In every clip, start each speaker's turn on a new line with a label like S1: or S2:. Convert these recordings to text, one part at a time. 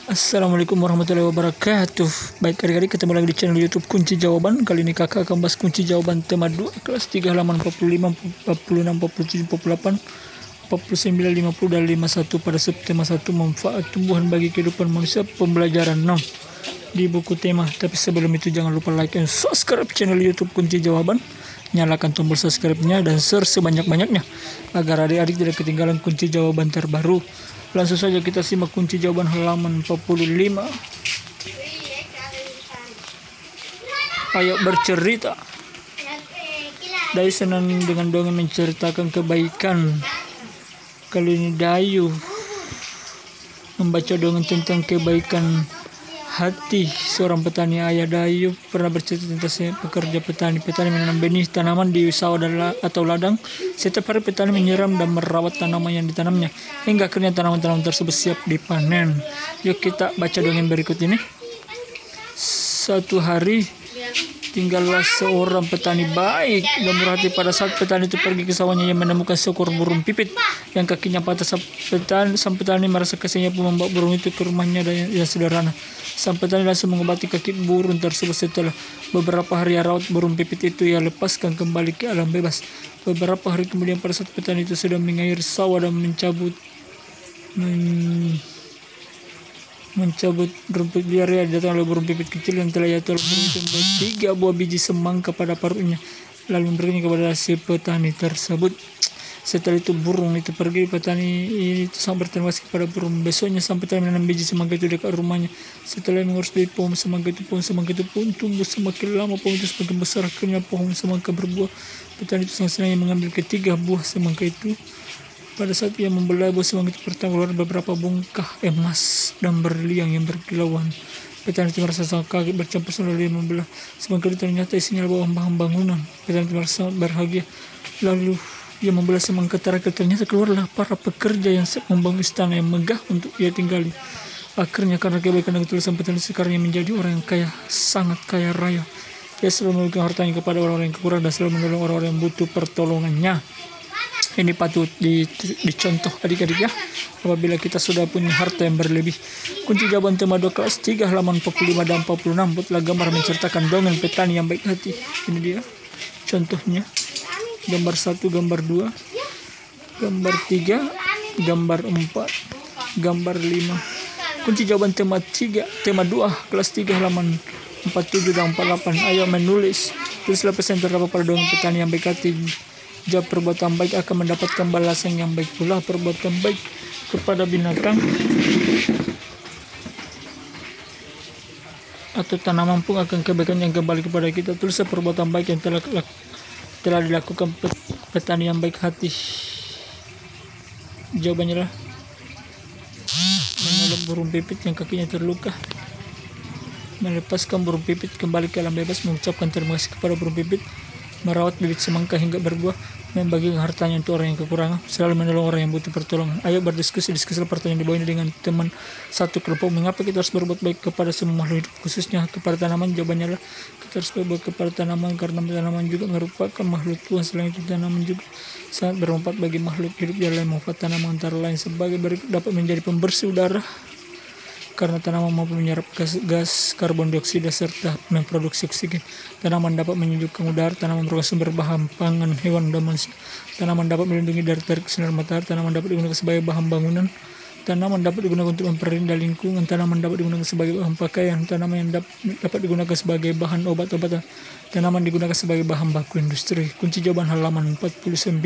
S1: Assalamualaikum warahmatullahi wabarakatuh. Baik adik-adik, ketemu lagi di channel YouTube Kunci Jawaban. Kali ini kakak akan bahas kunci jawaban tema 2 kelas 3 halaman 45, 46, 47, 48, 49, 50 dan 51 pada subtema 1 manfaat tumbuhan bagi kehidupan manusia pembelajaran 6 di buku tema. Tapi sebelum itu jangan lupa like dan subscribe channel YouTube Kunci Jawaban. Nyalakan tombol subscribe-nya dan share sebanyak-banyaknya agar adik-adik tidak ketinggalan kunci jawaban terbaru. Langsung saja kita simak kunci jawaban halaman 45. Ayo bercerita. Dayu senang dengan dongeng menceritakan kebaikan. Kali ini Dayu membaca dongeng tentang kebaikan hati seorang petani. Ayah Dayu pernah bercerita tentang pekerja petani. Petani menanam benih tanaman di sawah atau ladang. Setiap hari petani menyiram dan merawat tanaman yang ditanamnya hingga akhirnya tanaman-tanaman tersebut siap dipanen. Yuk kita baca dongeng berikut ini. Suatu hari tinggallah seorang petani baik dan murah hati. Pada saat petani itu pergi ke sawahnya, ia menemukan seekor burung pipit yang kakinya patah. Sang petani merasa kasihannya pun membawa burung itu ke rumahnya dan yang sederhana. Sang petani langsung mengobati kaki burung tersebut. Setelah beberapa hari rawat burung pipit itu, ia lepaskan kembali ke alam bebas. Beberapa hari kemudian, pada saat petani itu sedang mengairi sawah dan mencabut rumput liar, datang oleh burung pipit kecil yang telah ia tolong. Burung itu membawa 3 buah biji semangka pada parutnya, lalu memberinya kepada si petani tersebut. Setelah itu burung itu pergi. Petani itu sangat berterima kasih kepada burung. Besoknya sang petani menanam biji semangka itu dekat rumahnya. Setelah mengurus dari pohon semangka itu pun tumbuh semakin lama. Pohon itu semakin besar, akhirnya pohon semangka berbuah. Petani itu sangat senang mengambil ketiga buah semangka itu. Pada saat ia membelah buah semangka itu, pertama keluar beberapa bongkah emas dan berliang yang berkilauan. Petani itu merasa sangat kaget, bercampur selalu dia membelah semangka itu, ternyata isinya bahan-bahan bangunan. Petani itu merasa sangat bahagia. Lalu ia membelah semangka terakhir, ternyata keluarlah para pekerja yang siap membangun istana yang megah untuk ia tinggali. Akhirnya karena kebaikan dan ketulusan petani, sekarang ia menjadi orang yang kaya, sangat kaya raya. Ia selalu memberikan hartanya kepada orang-orang yang kekurangan dan selalu menolong orang-orang yang butuh pertolongannya. Ini patut dicontoh adik-adik ya, apabila kita sudah punya harta yang berlebih. Kunci jawaban tema 2 kelas 3 halaman 45 dan 46 buatlah gambar menceritakan dongeng petani yang baik hati. Ini dia contohnya. Gambar 1, gambar 2, gambar 3, gambar 4, gambar 5. Kunci jawaban tema 2 kelas 3 halaman 47 dan 48. Ayo menulis. Tulislah pesan terdapat pada dongeng petani yang baik hati. Jawab perbuatan baik akan mendapatkan balasan yang baik pula. Perbuatan baik kepada binatang atau tanaman pun akan kebaikan yang kembali kepada kita. Tulislah perbuatan baik yang telah dilakukan petani yang baik hati. Jawabannya adalah menolong burung pipit yang kakinya terluka, melepaskan burung pipit kembali ke alam bebas, mengucapkan terima kasih kepada burung pipit, merawat bibit semangka hingga berbuah, membagikan hartanya untuk orang yang kekurangan, selalu menolong orang yang butuh pertolongan. Ayo berdiskusi pertanyaan di bawah ini dengan teman satu kelompok. Mengapa kita harus berbuat baik kepada semua makhluk hidup, khususnya kepada tanaman? Jawabannya adalah kita harus berbuat kepada tanaman karena tanaman juga merupakan makhluk Tuhan. Selain itu, tanaman juga sangat bermanfaat bagi makhluk hidup. Yang manfaat tanaman antara lain sebagai berikut: dapat menjadi pembersih udara karena tanaman mampu menyerap gas karbon dioksida serta memproduksi oksigen. Tanaman dapat menyejukkan udara. Tanaman merupakan sumber bahan pangan hewan dan manusia. Tanaman dapat melindungi dari terik sinar matahari. Tanaman dapat digunakan sebagai bahan bangunan. Tanaman dapat digunakan untuk memperindah lingkungan. Tanaman dapat digunakan sebagai bahan pakaian. Tanaman yang dapat digunakan sebagai bahan obat-obatan. Tanaman digunakan sebagai bahan baku industri. Kunci jawaban halaman 49.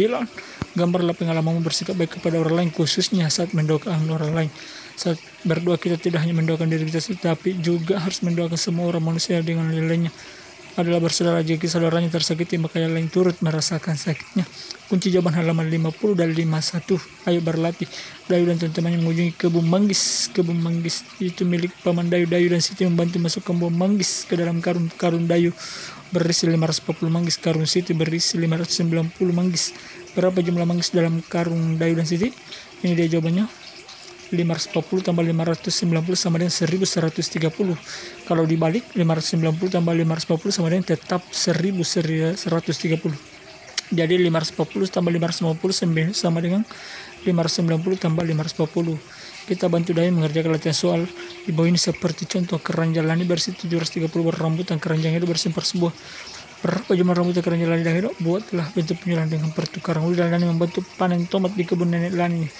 S1: Gambarlah pengalamanmu bersikap baik kepada orang lain, khususnya saat mendoakan orang lain. Saat berdoa, kita tidak hanya mendoakan diri kita, tapi juga harus mendoakan semua orang manusia. Dengan nilainya adalah bersaudara. Jika saudaranya tersakiti, maka yang lain turut merasakan sakitnya. Kunci jawaban halaman 50 dan 51. Ayo berlatih. Dayu dan teman-temannya mengunjungi kebun manggis. Kebun manggis itu milik paman Dayu. Dayu dan Siti membantu masuk kebun manggis ke dalam karung Dayu berisi 540 manggis. Karung Siti berisi 590 manggis. Berapa jumlah manggis dalam karung Dayu dan Siti? Ini dia jawabannya. 540 tambah 590 sama dengan 1130. Kalau dibalik, 590 tambah 540 sama dengan tetap 1130. Jadi 540 tambah 550 sama dengan 590 tambah 540. Kita bantu Dai mengerjakan latihan soal di bawah ini seperti contoh: keranjang lani bersih 730 berrambutan, keranjang itu bersimpar sebuah. Berapa jumlah rambutan keranjang lani dan hidup? Buatlah bentuk penyulaan dengan pertukaran. Udah Lani membantu panen tomat di kebun nenek Lani.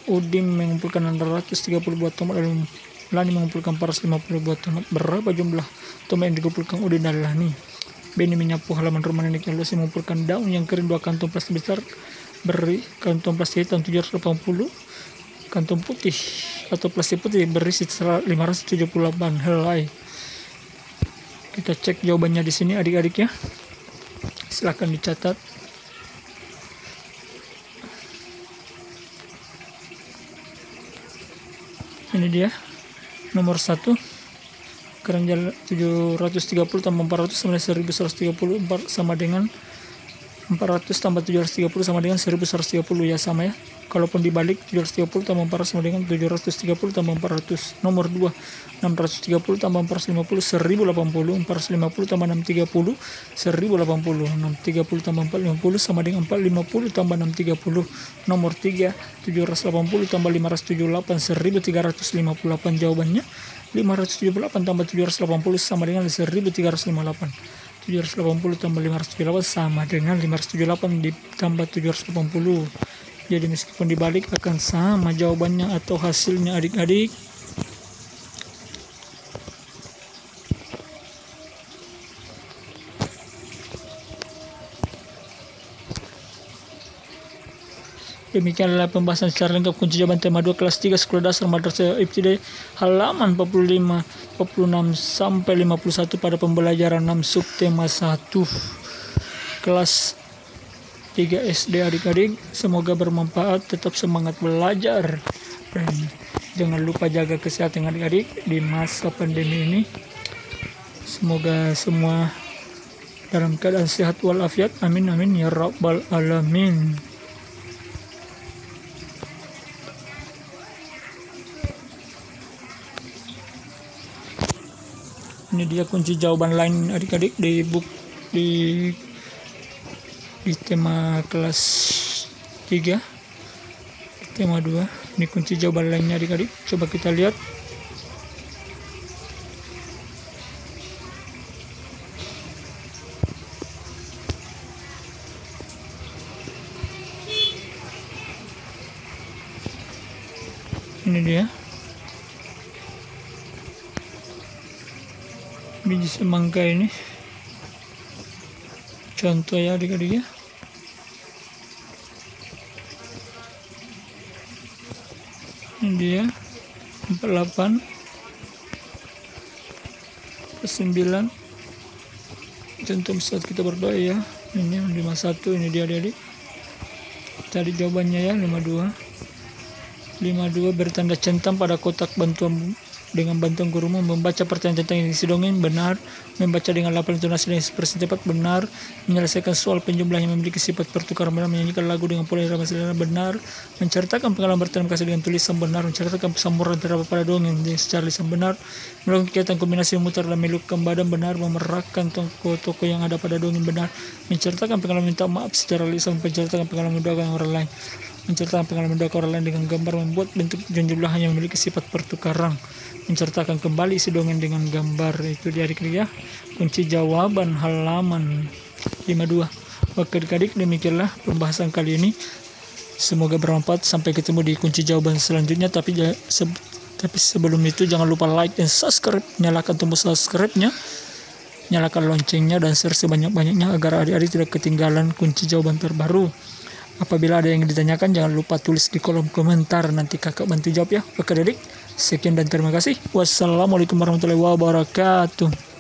S1: Udin mengumpulkan 630 buah tomat, lalu Lani mengumpulkan 450 buah tomat. Berapa jumlah tomat yang dikumpulkan Udin dan Lani? Beni menyapu halaman rumah neneknya. Lucy mengumpulkan daun yang kering 2 kantong plastik besar. Beri kantong plastik hitam 780, kantong putih atau plastik putih berisi 578 helai. Kita cek jawabannya di sini adik-adik ya. Silahkan dicatat. Ini dia nomor 1. Keranjang 730 tambah 400 sama dengan 1130 sama dengan 400 tambah 730 sama dengan 1130 ya, sama ya. Kalaupun dibalik 730 tambah 400 sama dengan 730 tambah 400. Nomor 2 630 tambah 450 1080, 450 tambah 630 1080, 630 tambah 450 sama dengan 450 tambah 630. Nomor 3 780 tambah 578 1358. Jawabannya 578 tambah 780 sama dengan 1358. 780 tambah 578 sama dengan 578 ditambah 780. Jadi meskipun dibalik akan sama jawabannya atau hasilnya adik-adik. Demikianlah pembahasan secara lengkap kunci jawaban tema 2 kelas 3 Sekolah Dasar Madrasah Ibtidaiyah halaman 45, 46 sampai 51 pada pembelajaran 6 subtema 1 kelas 3 SD adik-adik. Semoga bermanfaat, tetap semangat belajar dan jangan lupa jaga kesehatan adik-adik di masa pandemi ini. Semoga semua dalam keadaan sehat walafiat. Amin amin ya rabbal alamin. Ini dia kunci jawaban lain adik-adik di tema kelas 3, di tema 2. Ini kunci jawaban lainnya adik-adik. Coba kita lihat. Ini dia. Biji semangka ini contoh ya adik-adik ya. Ini dia 48 plus 9 contoh saat kita berdoa ya. Ini 51, ini dia adik-adik. Tadi jawabannya ya 52 bertanda centang pada kotak bantuan. Dengan bantuan gurumu membaca pertanyaan tentang isi dongeng benar, membaca dengan laporan intonasi dan ekspresi tepat benar, menyelesaikan soal penjumlah yang memiliki sifat pertukaran benar, menyanyikan lagu dengan pola irama sederhana benar, menceritakan pengalaman berterima kasih dengan tulisan benar, menceritakan pesan moral terdapat pada dongeng secara lisan benar, melakukan kegiatan kombinasi memutar dan melukkan badan benar, memerahkan tokoh-tokoh yang ada pada dongeng benar, menceritakan pengalaman minta maaf secara lisan, menceritakan pengalaman mendoakan orang lain, menceritakan pengalaman mendoakan orang lain dengan gambar, membuat bentuk dan jumlah yang memiliki sifat pertukaran, menceritakan kembali isi dongeng dengan gambar. Itu dia adik-adik ya, kunci jawaban halaman 52. Oke adik-adik, demikianlah pembahasan kali ini. Semoga bermanfaat. Sampai ketemu di kunci jawaban selanjutnya. Tapi sebelum itu jangan lupa like dan subscribe, nyalakan tombol subscribe-nya, nyalakan loncengnya dan share sebanyak-banyaknya agar adik-adik tidak ketinggalan kunci jawaban terbaru. Apabila ada yang ditanyakan, jangan lupa tulis di kolom komentar, nanti kakak bantu jawab ya. Oke adik, sekian dan terima kasih. Wassalamualaikum warahmatullahi wabarakatuh.